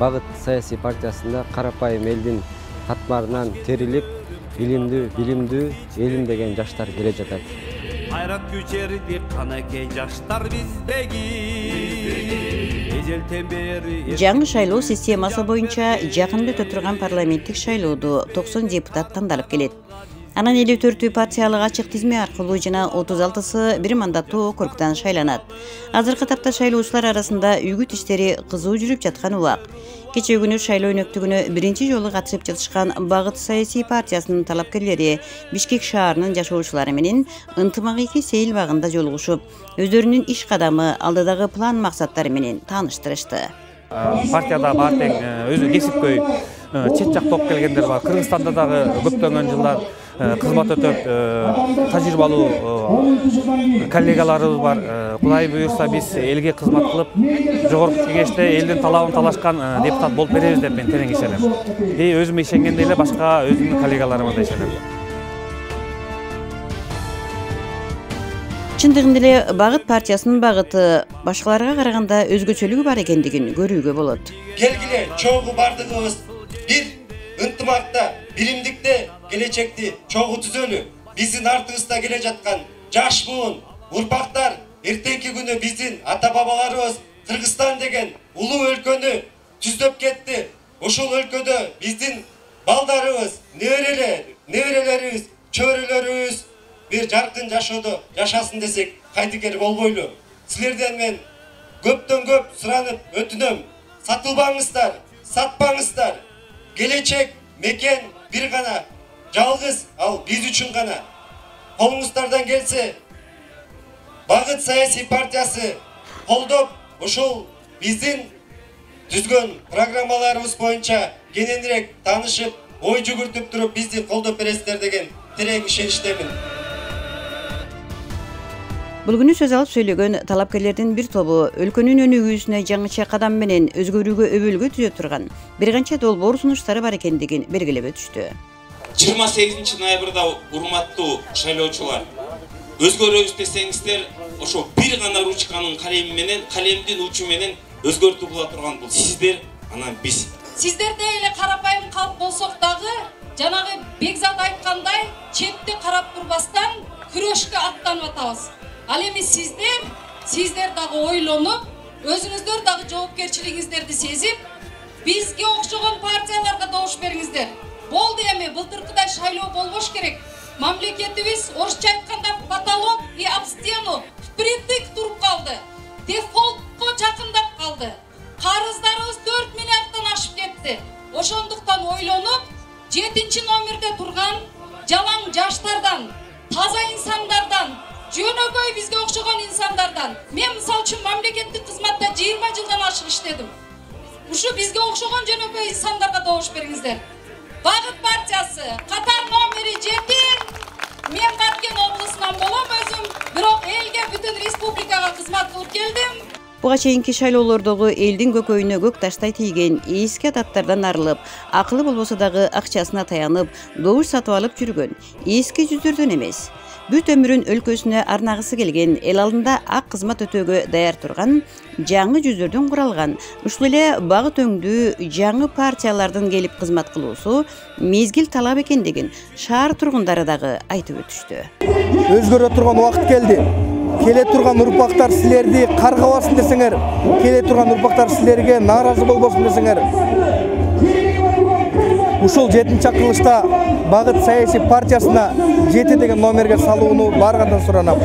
Багыт саясий партиясында карапайым элдин катмарынан терилип, билимдүү элим деген жаштар келе жатат. Кайрат күчерди канакей жаштар биздеги. Жаңы шайлоо системасы боюнча жакында өтө турган парламенттик шайлоодо 90 депутат тандалып келет. Анан 54 партиялык ачык тизме аркылуу жана 36сы бир мандаттуу округдан шайланат. Азыркы тапта шайлоочулар арасында үгүт иштери кызуу жүрүп жаткан убак. Кечээ күнү шайлоо өнөктүгүнө биринчи жолу катышып жатышкан Багыт саясий партиясынын талапкерлери Бишкек шаарынын жашоочулары менен ынтымак-ийгилик сейил багында жолугушуп, өздөрүнүн иш кадамы, алдыдагы план максаттары менен тааныштырышты. Партияда бар тең өзү кесипкөй чет жакта окуп келгендер бар. Кыргызстанда дагы көптөгөн жылдар кызмат өтөп, тажрыйбалуу коллегаларыбыз бар. Кудай буюрса биз элге кызмат кылып, жогорку кеңеште элдин талабын талашкан депутат болуп беребиз деп мен терең ишенем. Өзүм ишенгендей эле башка өзүмдүн коллегаларыма да ишенем. Чындыгында эле Багыт партиясынын багыты башкаларга караганда өзгөчөлүгү бар экендигин көрүүгө болот. Келгиле чогуу бардыгыбыз бир ынтымакта, биримдикте келечекти чогуу түзөлү. Биздин артыбызда келе жаткан жаш буун, урпактар эртеңки күнү биздин ата-бабаларыбыз Кыргызстан деген улуу өлкөнү түздөп кетти. Ошол өлкөдө биздин балдарыбыз, неберелерибиз, чөйрөлөрүбүз bir жаркын жашоодо жашасын десек кайдыгер болбойлу. Силерден мен көптөн көп суранып өтүнөм. Сатылбаңыздар, сатпаңыздар. Келечек мекен бир гана, жалгыз, ал биз үчүн гана. Колуңуздардан келсе, Багыт саясий партиясы колдоп, ошол биздин түзгөн программаларыбыз боюнча кененирээк таанышып, ой жүгүртүп туруп бизди колдоп бересиздер деген терең ишеничтемин. Бул күнү сөз алып сүйлөгөн талапкерлердин бир тобу өлкөнүн өнүгүүсүнө жаңыча кадам менен өзгөрүүгө өбөлгө түзө турган бир канча долбоор сунуштары бар экендигин белгилеп өтүштү. 28 ноябрда урматтуу шайлоочулар, өзгөрөбүз десеңиздер, ошо бир гана ручканын калеми менен, калемдин учу менен өзгөртүү кыла турган бул сиздер, анан биз. Сиздерде эле карапайым калп болсок дагы, жанагы Бекзат айткандай, четте карап турбастан күрөшкө аттанып атабыз. Ал эми сиздер дагы ойлонуп, өзүңүздөр дагы жоопкерчилигиңиздерди сезип, бизге окшогон партияларга добуш бериңиздер. Болду эми, былтыркыдай шайлоо болбош керек. Мамлекетибиз орусча айтканда потолок и об стену впритык туруп калды. Дефолтко жакындап калды. Карыздарыбыз 4 миллиарддан ашып кетти. Ошондуктан ойлонуп, 7 номерде турган жалаң жаштардан, таза инсандардан, жөнөкөй бизге окшогон инсандардан. Мен мисалы үчүн мамлекеттик кызматта 20 жылдан ашык иштедим. Ушу бизге окшогон жөнөкөй инсандарга добуш бериңиздер. Багыт партиясы катар номери 7. Мен Баткен облусунан болом өзүм, бирок элге бүтүн республикага кызмат кылып келдим. Буга чейинки шайлоолордогу элдин көкөйүнө көк таштай тийген эски адаттардан арылып, акылы болбосо дагы акчасына таянып, добуш сатып алып жүргөн эски жүздөрдөн эмес. Бүт өмүрүн өлкөсүнө арнагысы келген, эл алдында ак кызмат өтөөгө даяр турган жаңы жүздөрдөн куралган, ушул эле багыт өңдүү жаңы партиялардын келип кызмат кылуусу мезгил талап экендигин шаар тургундары дагы айтып өтүштү. Өзгөрө турган убакыт келди. Келе турган урпактар силерди каргабасын десеңер, келе турган урпактар силерге нааразы болбосун десеңер, ушул 7-акылышта Багыт саясий партиясына 7 деген номерге салууну баргандан суранам.